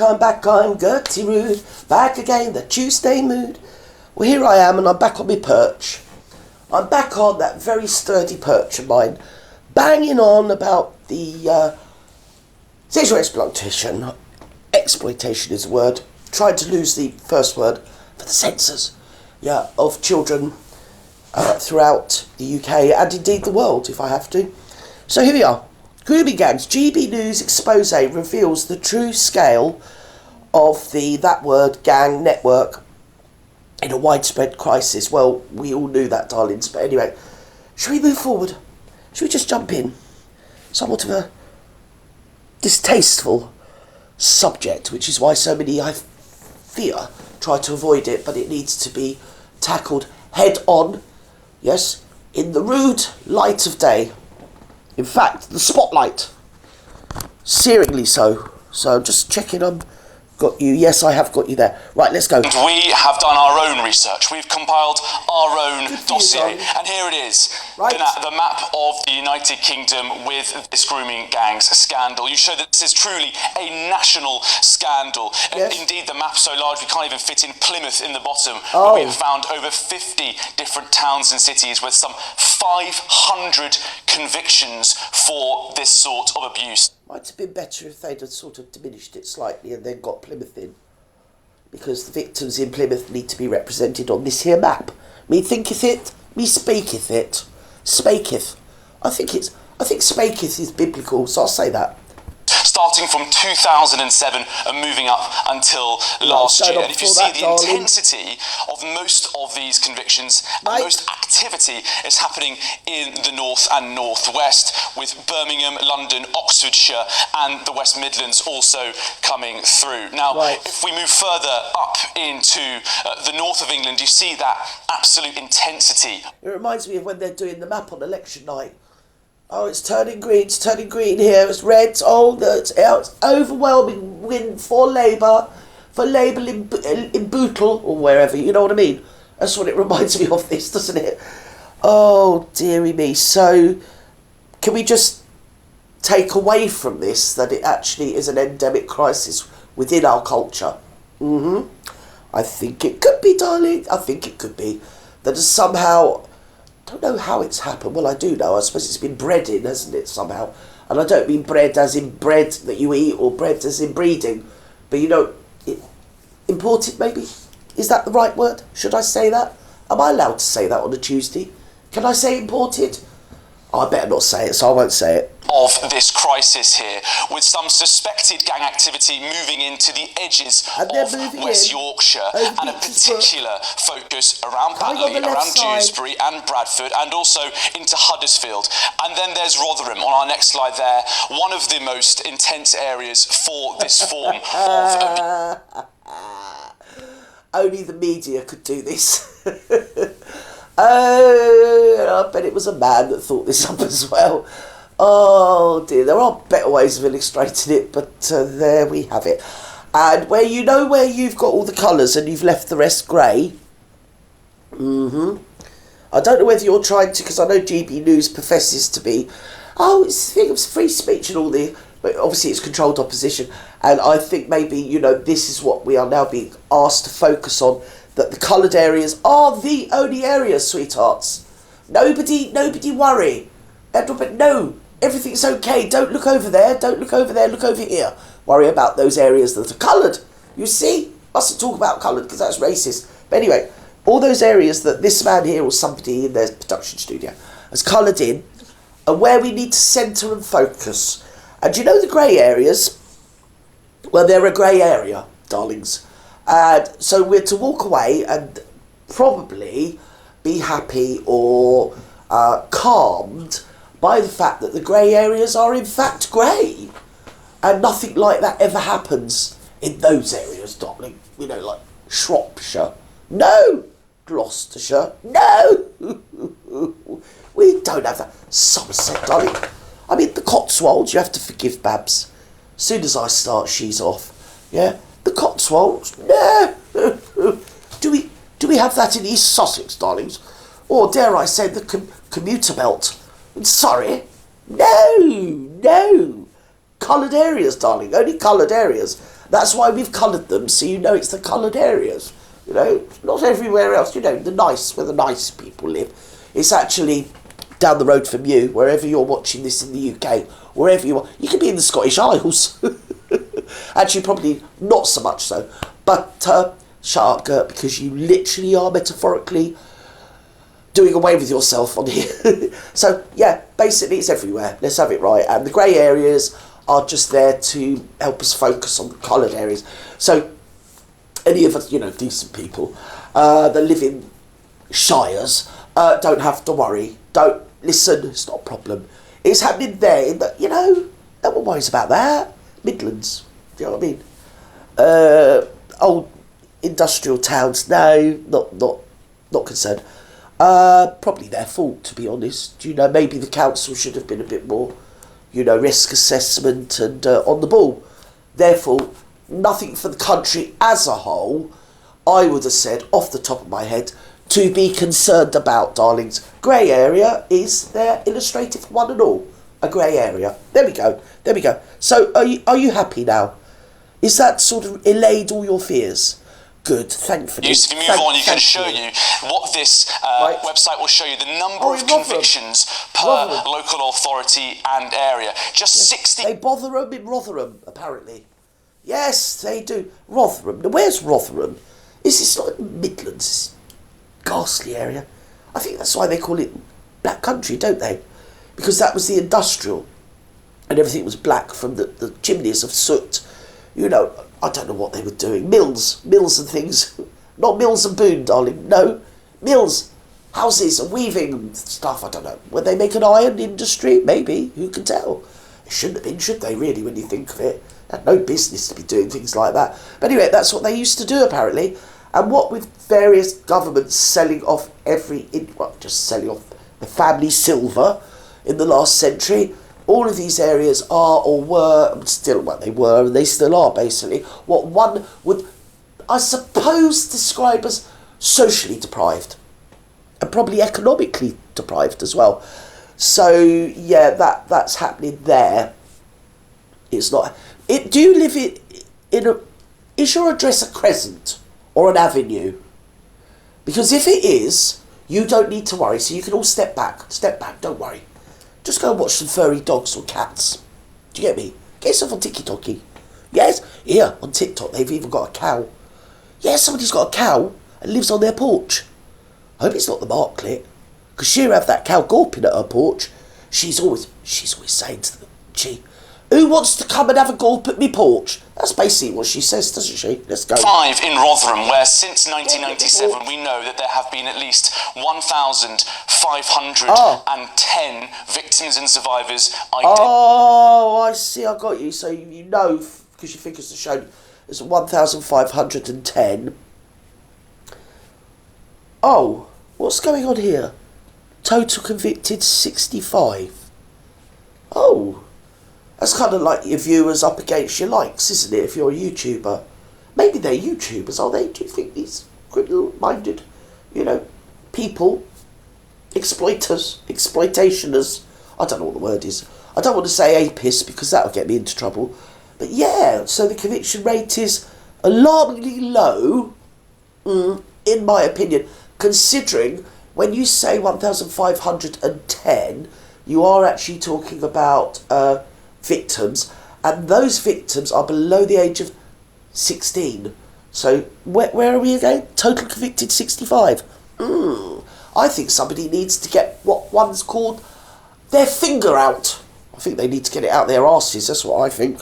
I'm Gertie Rude, back again, the Tuesday mood. Well, here I am, and I'm back on my perch. I'm back on that very sturdy perch of mine, banging on about the sexual exploitation. Exploitation is a word. Tried to lose the first word for the censors, of children throughout the UK and indeed the world, if I have to. So here we are. Glooming gangs. Gbnews Exposé reveals the true scale of that word gang network in a widespread crisis. Well, we all knew that, darlings, but anyway, shall we move forward? Shall we just jump in? Somewhat of a distasteful subject, which is why so many, I fear, try to avoid it, but it needs to be tackled head on, yes, in the rude light of day. In fact, the spotlight. Searingly so. So I'm just checking got you. Yes, I have got you there. Right, let's go. We have done our own research. We've compiled our own dossier. And here it is. Right. The map of the United Kingdom with this grooming gangs scandal. You show that this is truly a national scandal. Yes. Indeed, the map's so large we can't even fit in Plymouth in the bottom. Oh. We have found over 50 different towns and cities with some 500 convictions for this sort of abuse. Might have been better if they'd have sort of diminished it slightly and then got Plymouth in. Because the victims in Plymouth need to be represented on this here map. Me thinketh it, me speaketh it. Spaketh. I think spaketh is biblical, so I'll say that. Starting from 2007 and moving up until last year. And if you see the intensity of most of these convictions, and most activity is happening in the north and northwest, with Birmingham, London, Oxfordshire and the West Midlands also coming through. Now, if we move further up into the north of England, you see that absolute intensity. It reminds me of when they're doing the map on election night. Oh, it's turning green here, it's red, it's overwhelming win for Labour in Bootle, or wherever, you know what I mean? That's what it reminds me of this, doesn't it? Oh, dearie me. So, can we just take away from this that it actually is an endemic crisis within our culture? I think it could be, darling, I think it could be. That is somehow... I don't know how it's happened. Well, I do know. I suppose it's been bred in, hasn't it, somehow? And I don't mean bread as in bread that you eat or bread as in breeding. But, imported maybe? Is that the right word? Should I say that? Am I allowed to say that on a Tuesday? Can I say imported? Oh, I better not say it, so I won't say it. Of this crisis here, with some suspected gang activity moving into the edges of West Yorkshire, and a particular focus around Batley, around Dewsbury and Bradford, and also into Huddersfield. And then there's Rotherham on our next slide there, one of the most intense areas for this form of... Only the media could do this. I bet it was a man that thought this up as well. Oh dear, there are better ways of illustrating it, but there we have it. And where you've got all the colours and you've left the rest grey. I don't know whether you're trying to, because I know Gbnews professes to be, it's the thing of free speech and all the, but obviously it's controlled opposition. And I think maybe, this is what we are now being asked to focus on, that the coloured areas are the only areas, sweethearts. Nobody worry. But no, everything's okay. Don't look over there, look over here. Worry about those areas that are coloured. You see? Mustn't talk about coloured because that's racist. But anyway, all those areas that this man here or somebody in their production studio has coloured in are where we need to centre and focus. And the grey areas? Well, they're a grey area, darlings. And so we're to walk away and probably be happy or calmed by the fact that the grey areas are in fact grey. And nothing like that ever happens in those areas, darling. Like Shropshire. No! Gloucestershire. No! We don't have that. Somerset, darling. I mean, the Cotswolds, you have to forgive Babs. As soon as I start, she's off. Yeah? The Cotswolds? No! Do we have that in East Sussex, darlings? Or dare I say the commuter belt in Surrey? No! Coloured areas, darling, only coloured areas. That's why we've coloured them, so you know it's the coloured areas. You know, not everywhere else, you know, where the nice people live. It's actually down the road from you, wherever you're watching this in the UK, wherever you are. You could be in the Scottish Isles. Actually, probably not so much so. But shut up, Gert, because you literally are metaphorically doing away with yourself on here. So, yeah, basically it's everywhere. Let's have it right. And the grey areas are just there to help us focus on the coloured areas. So, any of us, you know, decent people that live in shires don't have to worry. Don't listen, it's not a problem. It's happening there in the, you know, no one worries about that. Midlands, do you know what I mean? Old industrial towns, no, not concerned. Probably their fault, to be honest. You know, maybe the council should have been a bit more, you know, risk assessment and on the ball. Therefore, nothing for the country as a whole, I would have said, off the top of my head, to be concerned about, darlings. Grey area is their illustrative one and all. A grey area. There we go. There we go. So, are you happy now? Is that sort of allayed all your fears? Good, thankfully. If you move on, you can show you what this website will show you, the number of convictions per local authority and area. Just 60... They bother them in Rotherham, apparently. Yes, they do. Rotherham. Now, where's Rotherham? Is this not Midlands? Ghastly area. I think that's why they call it Black Country, don't they? Because that was the industrial. And everything was black from the chimneys of soot. You know, I don't know what they were doing. Mills and things. Not Mills and Boon, darling. No. Mills. Houses and weaving and stuff. I don't know. Were they make an iron industry? Maybe. Who can tell? It shouldn't have been, should they, really, when you think of it? They had no business to be doing things like that. But anyway, that's what they used to do, apparently. And what with various governments selling off just selling off the family silver in the last century, all of these areas are or were, still what they were, and they still are basically, what one would, I suppose, describe as socially deprived. And probably economically deprived as well. So, yeah, that's happening there. It's not... do you live in a... Is your address a crescent or an avenue? Because if it is, you don't need to worry. So you can all step back. Step back, don't worry. Just go and watch some furry dogs or cats. Do you get me? Get yourself on TikTok. Yes, here, on TikTok, they've even got a cow. Yeah, somebody's got a cow and lives on their porch. I hope it's not the Marklet. Because she'll have that cow gawping at her porch. She's always saying to them, who wants to come and have a gawp at me porch? That's basically what she says, doesn't she? Let's go. 5 in Rotherham, where since 1997 we know that there have been at least 1,510 victims and survivors identified. Oh, I see, I got you. So you know, because your figures are shown, there's 1,510. Oh, what's going on here? Total convicted 65. Oh. That's kind of like your viewers up against your likes, isn't it, if you're a YouTuber? Maybe they're YouTubers, are they? Do you think these criminal-minded, people, exploitationers, I don't know what the word is. I don't want to say apists because that'll get me into trouble. But yeah, so the conviction rate is alarmingly low, in my opinion, considering when you say 1,510, you are actually talking about... victims, and those victims are below the age of 16. So where are we again? Total convicted 65. I think somebody needs to get what one's called their finger out. I think they need to get it out their arses. That's what I think.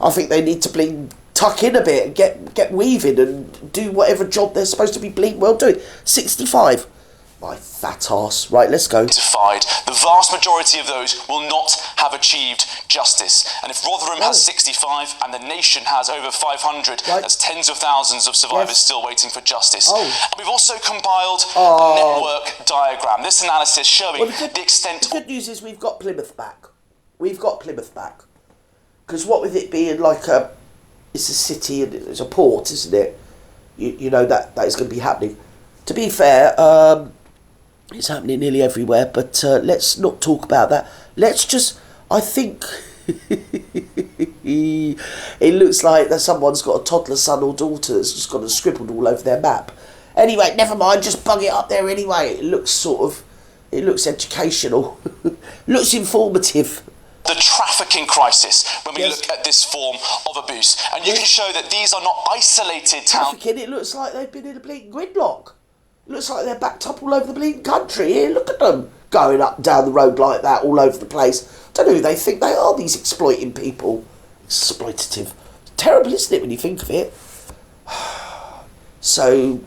I think they need to tuck in a bit and get weaving and do whatever job they're supposed to be well doing. 65. My fat arse. Right, let's go. The vast majority of those will not have achieved justice. And if Rotherham has 65 and the nation has over 500, that's tens of thousands of survivors still waiting for justice. And we've also compiled a network diagram. This analysis showing the extent... The good news is we've got Plymouth back. We've got Plymouth back. Because what with it being like it's a city and it's a port, isn't it? You know that is going to be happening. To be fair, it's happening nearly everywhere, but let's not talk about that. Let's just, I think, It looks like that someone's got a toddler son or daughter that's just got it scribbled all over their map. Anyway, never mind, just bung it up there anyway. It looks educational. Looks informative. The trafficking crisis when we look at this form of abuse. And you can show that these are not isolated towns. Trafficking, it looks like they've been in a bleeding gridlock. It looks like they're backed up all over the bleeding country. Here, look at them. Going up and down the road like that, all over the place. Don't know who they think they are, these exploiting people. Exploitative. Terrible, isn't it, when you think of it? So,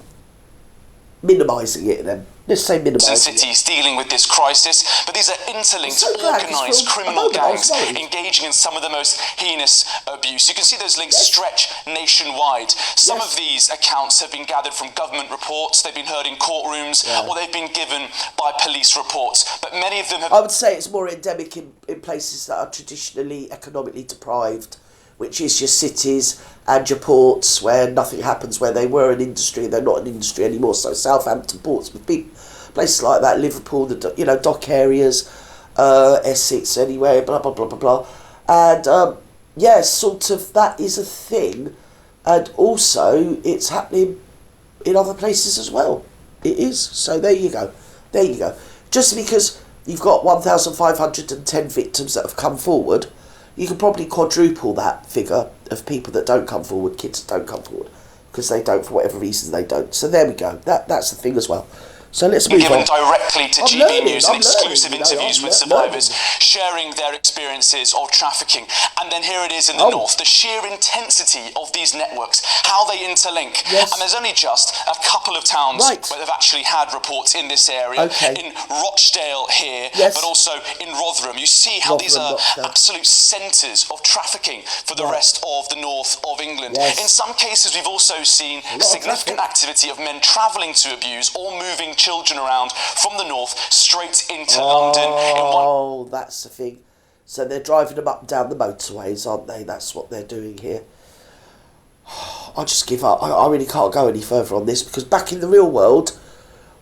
minimising it then. Let's say minimising cities dealing with this crisis, but these are interlinked, organised criminal gangs engaging in some of the most heinous abuse. You can see those links stretch nationwide. Some of these accounts have been gathered from government reports, they've been heard in courtrooms, or they've been given by police reports, but many of them have... I would say it's more endemic in places that are traditionally economically deprived, which is your cities and your ports where nothing happens, where they were an industry and they're not an industry anymore. So Southampton, Portsmouth, places like that, Liverpool, the dock areas, Essex anyway, blah blah blah blah blah, and sort of that is a thing, and also it's happening in other places as well. It is. So there you go. Just because you've got 1,510 victims that have come forward, you can probably quadruple that figure of people that don't come forward, kids that don't come forward, because they don't, for whatever reason they don't. So there we go. That's the thing as well. So let's move given on. Directly to Gbnews in exclusive interviews with survivors, sharing their experiences of trafficking. And then here it is in the north, the sheer intensity of these networks, how they interlink. And there's only just a couple of towns where they've actually had reports in this area. In Rochdale here, but also in Rotherham. You see how these are absolute centres of trafficking for the rest of the north of England. In some cases, we've also seen significant activity of men travelling to abuse or moving children around from the north straight into London. Oh, that's the thing. So they're driving them up and down the motorways, aren't they? That's what they're doing here. I just give up. I really can't go any further on this, because back in the real world,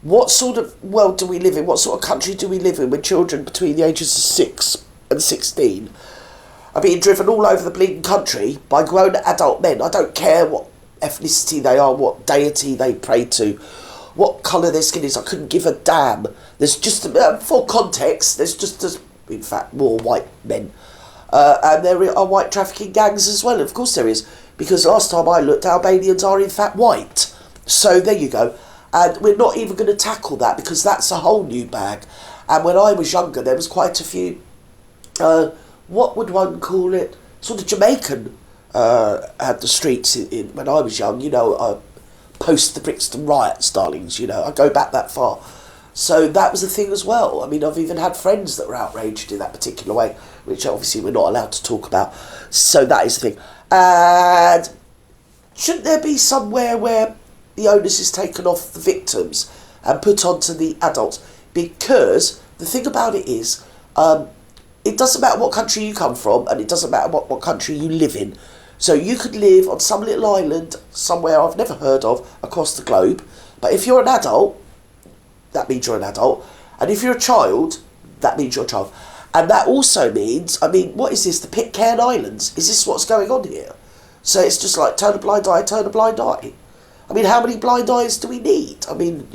what sort of world do we live in? What sort of country do we live in when children between the ages of 6 and 16 are being driven all over the bleeding country by grown adult men? I don't care what ethnicity they are, what deity they pray to, what colour their skin is. I couldn't give a damn. There's just, for context, there's just, in fact, more white men. And there are white trafficking gangs as well. Of course there is, because last time I looked, Albanians are in fact white. So there you go. And we're not even going to tackle that, because that's a whole new bag. And when I was younger, there was quite a few, what would one call it? Sort of Jamaican, had the streets when I was young, post the Brixton riots, darlings, I go back that far. So that was a thing as well. I mean, I've even had friends that were outraged in that particular way, which obviously we're not allowed to talk about. So that is the thing. And shouldn't there be somewhere where the onus is taken off the victims and put onto the adults? Because the thing about it is, it doesn't matter what country you come from, and it doesn't matter what country you live in. So you could live on some little island somewhere I've never heard of across the globe. But if you're an adult, that means you're an adult. And if you're a child, that means you're a child. And that also means, I mean, what is this? The Pitcairn Islands? Is this what's going on here? So it's just like, turn a blind eye, turn a blind eye. I mean, how many blind eyes do we need? I mean,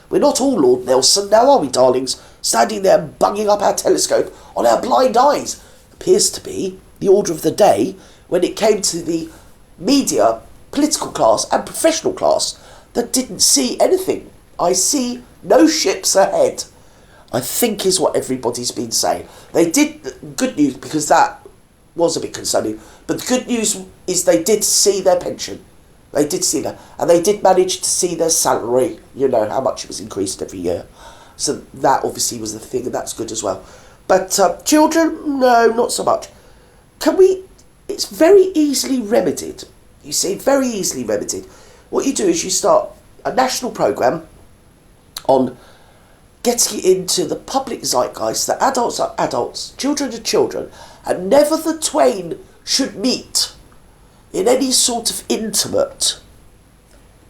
we're not all Lord Nelson now, are we, darlings? Standing there bunging up our telescope on our blind eyes. Appears to be the order of the day when it came to the media, political class and professional class that didn't see anything. I see no ships ahead, I think, is what everybody's been saying. They did, good news, because that was a bit concerning, but the good news is they did see their pension. They did see that, and they did manage to see their salary, how much it was increased every year. So that obviously was the thing, and that's good as well. But children, no, not so much. It's very easily remedied. You see, very easily remedied. What you do is you start a national programme on getting it into the public zeitgeist that adults are adults, children are children, and never the twain should meet in any sort of intimate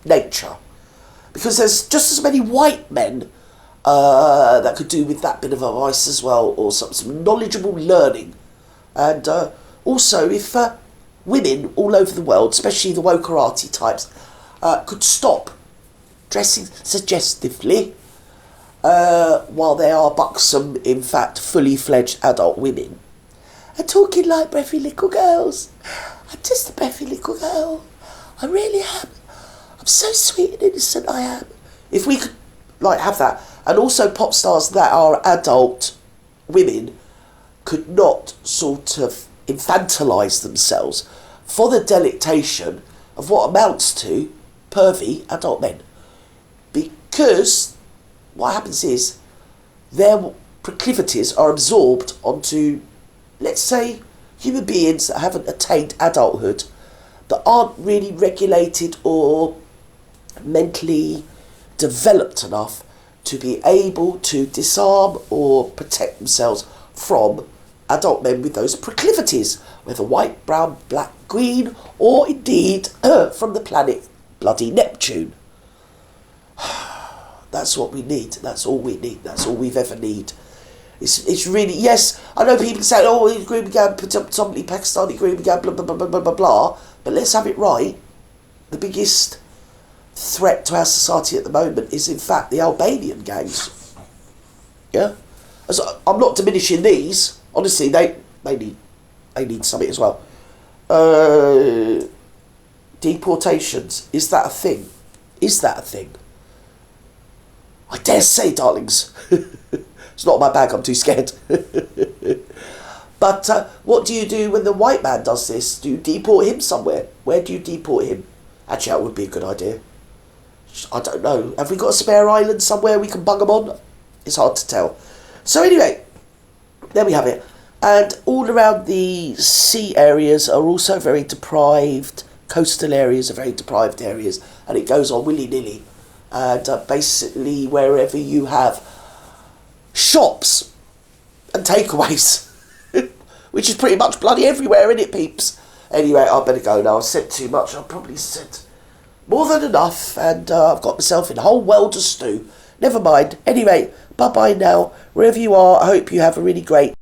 nature. Because there's just as many white men that could do with that bit of advice as well, or some knowledgeable learning And also, if women all over the world, especially the wokerati types, could stop dressing suggestively while they are buxom, in fact, fully fledged adult women, and talking like breathy little girls. I'm just a breathy little girl. I really am. I'm so sweet and innocent, I am. If we could, like, have that. And also pop stars that are adult women could not sort of infantilise themselves for the delectation of what amounts to pervy adult men. Because what happens is their proclivities are absorbed onto, let's say, human beings that haven't attained adulthood, that aren't really regulated or mentally developed enough to be able to disarm or protect themselves from adult men with those proclivities, whether white, brown, black, green, or indeed from the planet bloody Neptune. That's what we need. That's all we need. That's all we've ever need. It's really, yes, I know people say, oh, Glooming, predominantly Pakistani Glooming, blah, blah, blah, blah, blah, blah, blah, but let's have it right. The biggest threat to our society at the moment is, in fact, the Albanian gangs. Yeah? I'm not diminishing these. Honestly, they need something as well. Deportations. Is that a thing? Is that a thing? I dare say, darlings. It's not my bag, I'm too scared. But what do you do when the white man does this? Do you deport him somewhere? Where do you deport him? Actually, that would be a good idea. I don't know. Have we got a spare island somewhere we can bung them on? It's hard to tell. So anyway, there we have it. And all around the sea areas are also very deprived. Coastal areas are very deprived areas. And it goes on willy-nilly. And basically wherever you have shops and takeaways, which is pretty much bloody everywhere, isn't it, peeps? Anyway, I better go now. I've said too much. I've probably said more than enough, and I've got myself in a whole world of stew. Never mind. Anyway, bye-bye now. Wherever you are, I hope you have a really great